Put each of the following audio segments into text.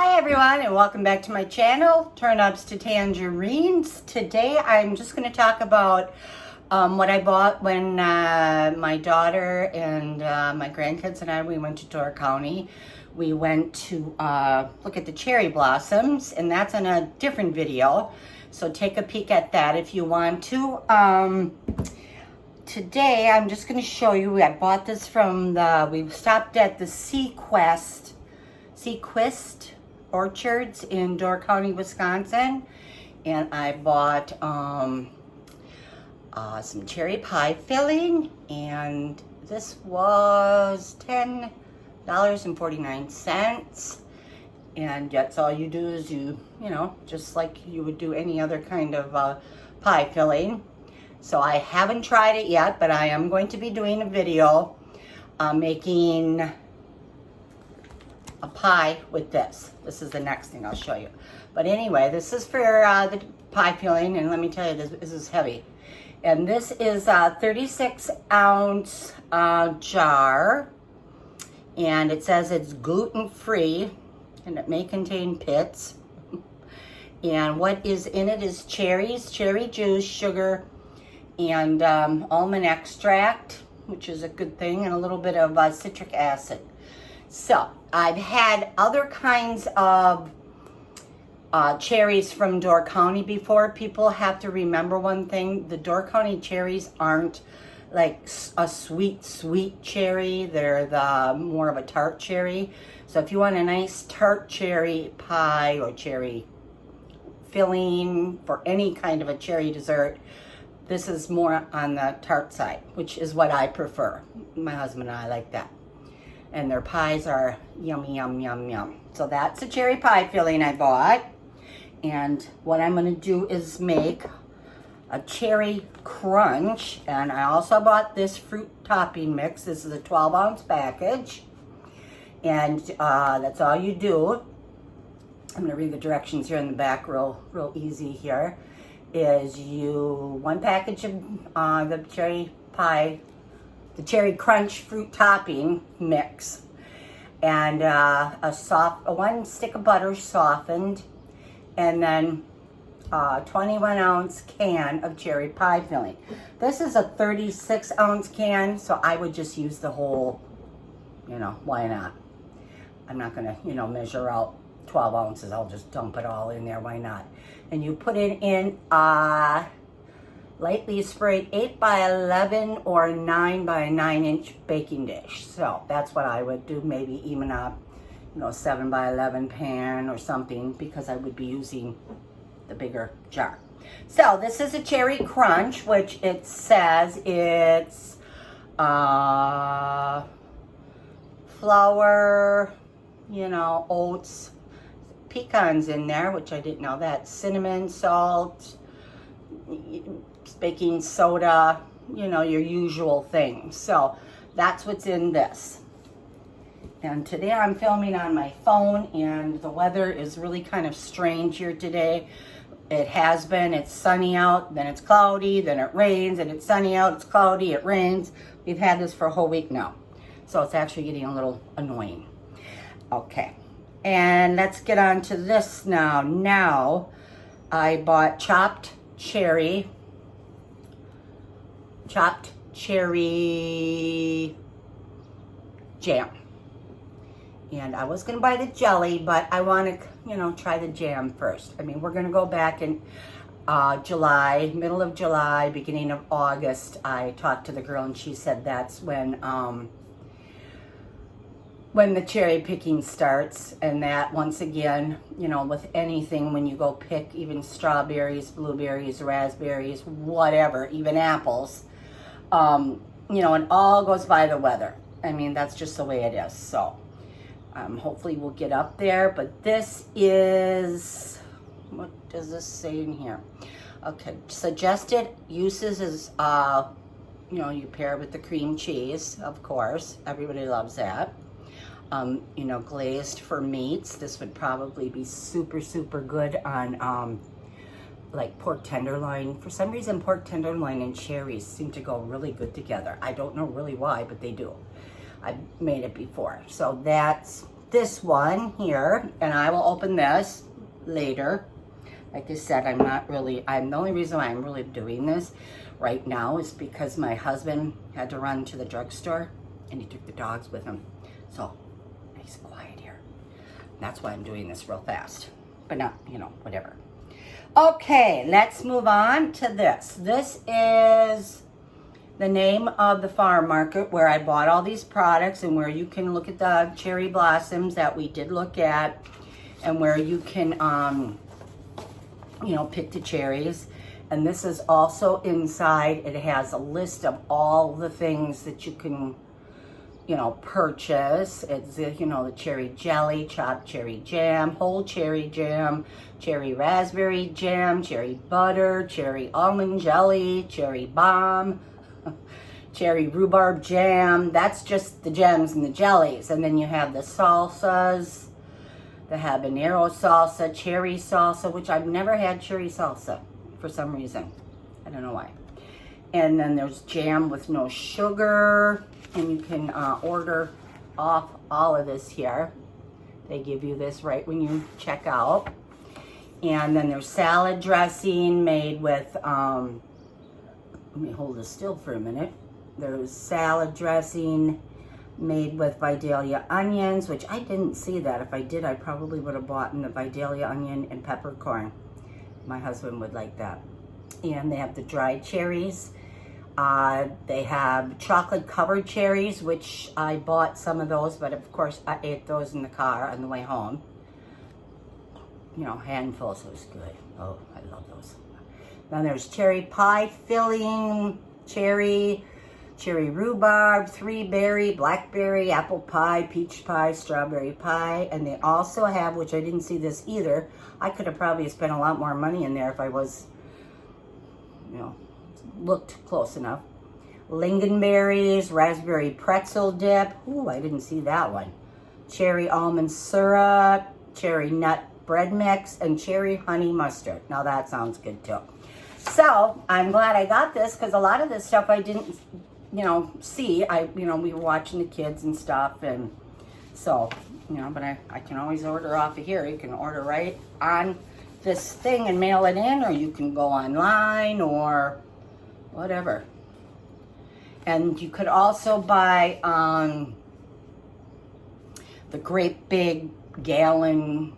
Hi everyone, and welcome back to my channel, Turn Ups to Tangerines. Today I'm just going to talk about what I bought when my daughter and my grandkids and we went to Door County. We went to look at the cherry blossoms, and that's in a different video, so take a peek at that if you want to. Today I'm just going to show you, I bought this from we stopped at the Sequest Orchards in Door County, Wisconsin, and I bought some cherry pie filling, and this was $10.49. And that's all you do is you know, just like you would do any other kind of pie filling. So I haven't tried it yet, but I am going to be doing a video making a pie with this. This is the next thing I'll show you. But anyway, this is for the pie filling, and let me tell you, this is heavy. And this is a 36-ounce jar, and it says it's gluten-free, and it may contain pits. And what is in it is cherries, cherry juice, sugar, and almond extract, which is a good thing, and a little bit of citric acid. So I've had other kinds of cherries from Door County before. People have to remember one thing: the Door County cherries aren't like a sweet cherry. They're more of a tart cherry. So if you want a nice tart cherry pie or cherry filling for any kind of a cherry dessert, this is more on the tart side, which is what I prefer. My husband and I like that. And their pies are yummy, yum, yum, yum. So that's a cherry pie filling I bought. And what I'm going to do is make a cherry crunch. And I also bought this fruit topping mix. This is a 12-ounce package. And that's all you do. I'm going to read the directions here in the back real easy here. Is one package of the cherry pie, the cherry crunch fruit topping mix, and one stick of butter softened, and then a 21-ounce can of cherry pie filling. This is a 36-ounce can, so I would just use the whole, why not? I'm not gonna, measure out 12 ounces. I'll just dump it all in there, why not? And you put it in lightly sprayed 8 by 11 or 9 by 9-inch baking dish. So that's what I would do, maybe even a 7 by 11 pan or something, because I would be using the bigger jar. So this is a cherry crunch, which it says it's flour, oats, pecans in there, which I didn't know that, cinnamon, salt, baking soda, your usual things. So that's what's in this. And today I'm filming on my phone, and the weather is really kind of strange here today. It has been, it's sunny out, then it's cloudy, then it rains, and it's sunny out, it's cloudy, it rains. We've had this for a whole week now. So it's actually getting a little annoying. Okay, and let's get on to this now. Now, I bought chopped cherry jam. And I was gonna buy the jelly, but I want to, try the jam first. I mean, we're gonna go back in July, middle of July, beginning of August. I talked to the girl, and she said that's when the cherry picking starts. And that, once again, with anything, when you go pick even strawberries, blueberries, raspberries, whatever, even apples, it all goes by the weather. I mean, that's just the way it is. So hopefully we'll get up there. But this is, what does this say in here? Okay, suggested uses is, you pair it with the cream cheese, of course. Everybody loves that. Glazed for meats. This would probably be super, super good on like pork tenderloin. For some reason, pork tenderloin and cherries seem to go really good together. I don't know really why, but they do. I've made it before. So that's this one here, and I will open this later. Like I said, the only reason why I'm really doing this right now is because my husband had to run to the drugstore and he took the dogs with him. So, nice and quiet here. That's why I'm doing this real fast. But not, whatever. Okay, let's move on to this. This is the name of the farm market where I bought all these products, and where you can look at the cherry blossoms that we did look at, and where you can, pick the cherries. And this is also inside. It has a list of all the things that you can, purchase. It's, the cherry jelly, chopped cherry jam, whole cherry jam, cherry raspberry jam, cherry butter, cherry almond jelly, cherry bomb, cherry rhubarb jam. That's just the jams and the jellies. And then you have the salsas, the habanero salsa, cherry salsa, which I've never had cherry salsa for some reason. I don't know why. And then there's jam with no sugar, and you can order off all of this here. They give you this right when you check out. And then there's salad dressing made with, let me hold this still for a minute. There's salad dressing made with Vidalia onions, which I didn't see that. If I did, I probably would have bought in the Vidalia onion and peppercorn. My husband would like that. And they have the dried cherries. They have chocolate covered cherries, which I bought some of those, but of course I ate those in the car on the way home. Handfuls, so it was good. Oh, I love those. Then there's cherry pie filling, cherry rhubarb, 3-berry, blackberry, apple pie, peach pie, strawberry pie. And they also have, which I didn't see this either, I could have probably spent a lot more money in there if I was, looked close enough. Lingonberries, raspberry pretzel dip. Ooh, I didn't see that one. Cherry almond syrup, cherry nut bread mix, and cherry honey mustard. Now that sounds good too. So I'm glad I got this, because a lot of this stuff I didn't, see. We were watching the kids and stuff, and so, but I can always order off of here. You can order right on this thing and mail it in, or you can go online or whatever. And you could also buy the great big gallon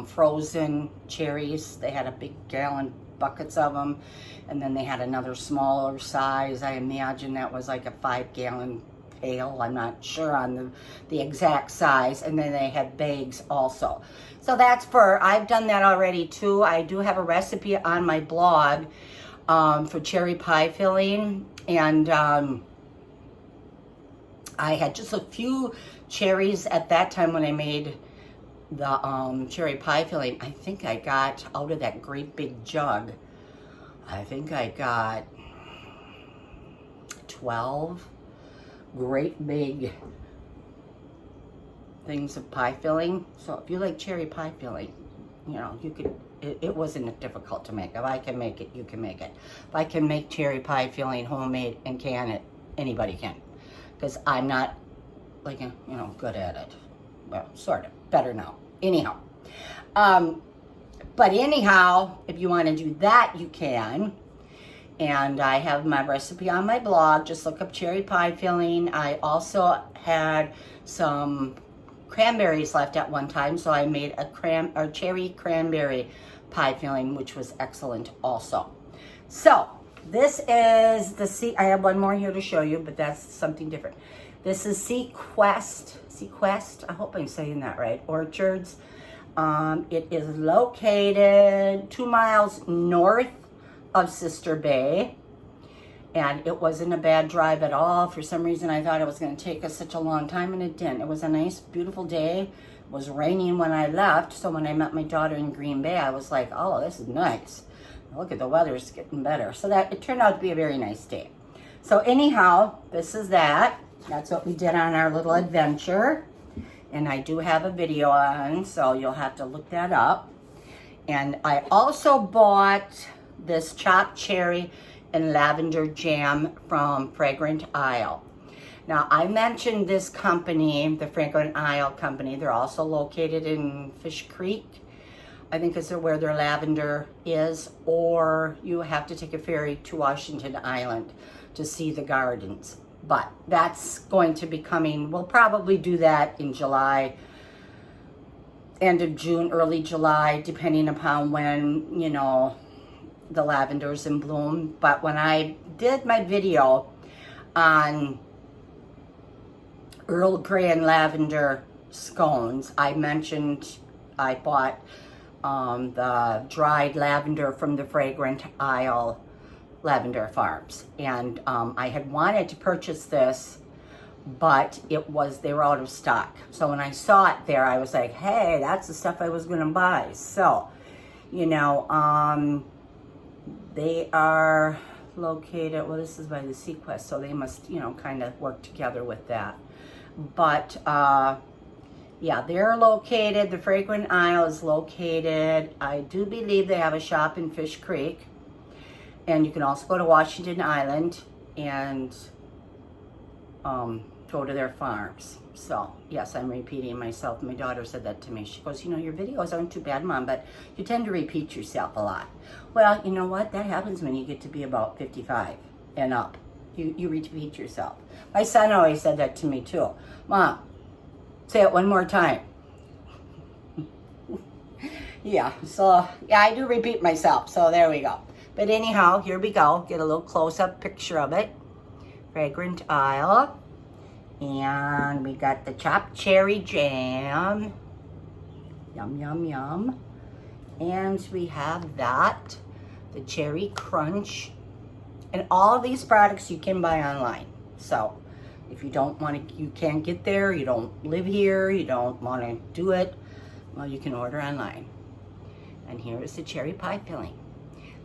frozen cherries. They had a big gallon buckets of them, and then they had another smaller size. I imagine that was like a 5-gallon pail. I'm not sure on the exact size. And then they had bags also. So I've done that already too. I do have a recipe on my blog for cherry pie filling, and I had just a few cherries at that time when I made the cherry pie filling. I think I got out of that great big jug, I think I got 12 great big things of pie filling. So if you like cherry pie filling, you could, it wasn't difficult to make. If I can make it, you can make it. If I can make cherry pie filling homemade and can it, anybody can. Because I'm not good at it. Well, sort of, better now. Anyhow. But anyhow, if you want to do that, you can. And I have my recipe on my blog. Just look up cherry pie filling. I also had some cranberries left at one time, so I made a cherry cranberry pie filling, which was excellent also. So this is the I have one more here to show you, but that's something different. This is Sequest. I hope I'm saying that right. Orchards. It is located 2 miles north of Sister Bay, and it wasn't a bad drive at all. For some reason, I thought it was going to take us such a long time, and it didn't. It was a nice, beautiful day. It was raining when I left, so when I met my daughter in Green Bay, I was like, oh, this is nice. Look at the weather, it's getting better. So that it turned out to be a very nice day. So anyhow, this is that. That's what we did on our little adventure. And I do have a video on, so you'll have to look that up. And I also bought this chopped cherry and lavender jam from Fragrant Isle. Now, I mentioned this company, the Fragrant Isle Company. They're also located in Fish Creek. I think is where their lavender is, or you have to take a ferry to Washington Island to see the gardens. But that's going to be coming. We'll probably do that in July, end of June, early July, depending upon when, you know, the lavender's in bloom. But when I did my video on Earl Grey and lavender scones, I mentioned I bought the dried lavender from the Fragrant Isle Lavender Farms, and I had wanted to purchase this, but they were out of stock. So when I saw it there, I was like, hey, that's the stuff I was gonna buy. So, you know, they are located, well, this is by the Sequest, so they must, you know, kind of work together with that. But yeah, they're located, the Fragrant Isle is located, I do believe they have a shop in Fish Creek. And you can also go to Washington Island and go to their farms. So, yes, I'm repeating myself. My daughter said that to me. She goes, you know, your videos aren't too bad, Mom, but you tend to repeat yourself a lot. Well, you know what? That happens when you get to be about 55 and up. You repeat yourself. My son always said that to me, too. Mom, say it one more time. Yeah, so, yeah, I do repeat myself. So, there we go. But anyhow, here we go. Get a little close-up picture of it. Fragrant Isle. And we got the chopped cherry jam. Yum, yum, yum. And we have that. The cherry crunch. And all of these products you can buy online. So, if you don't want to, you can't get there, you don't live here, you don't want to do it, well, you can order online. And here is the cherry pie filling.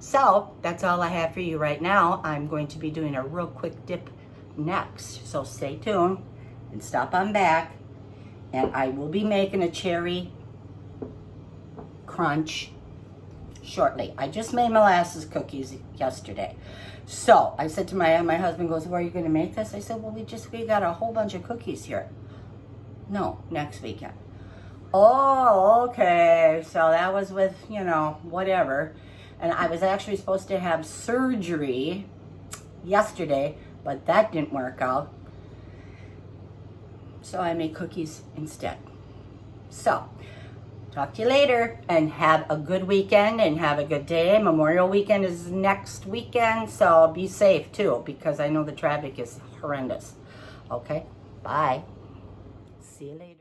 So, that's all I have for you right now. I'm going to be doing a real quick dip next. So stay tuned and stop on back. And I will be making a cherry crunch shortly. I just made molasses cookies yesterday. So, I said to my husband goes, where are you going to make this? I said, well, we got a whole bunch of cookies here. No, next weekend. Oh, okay. So that was with, you know, whatever. And I was actually supposed to have surgery yesterday, but that didn't work out. So I made cookies instead. So, talk to you later and have a good weekend and have a good day. Memorial weekend is next weekend, so be safe too, because I know the traffic is horrendous. Okay, bye. See you later.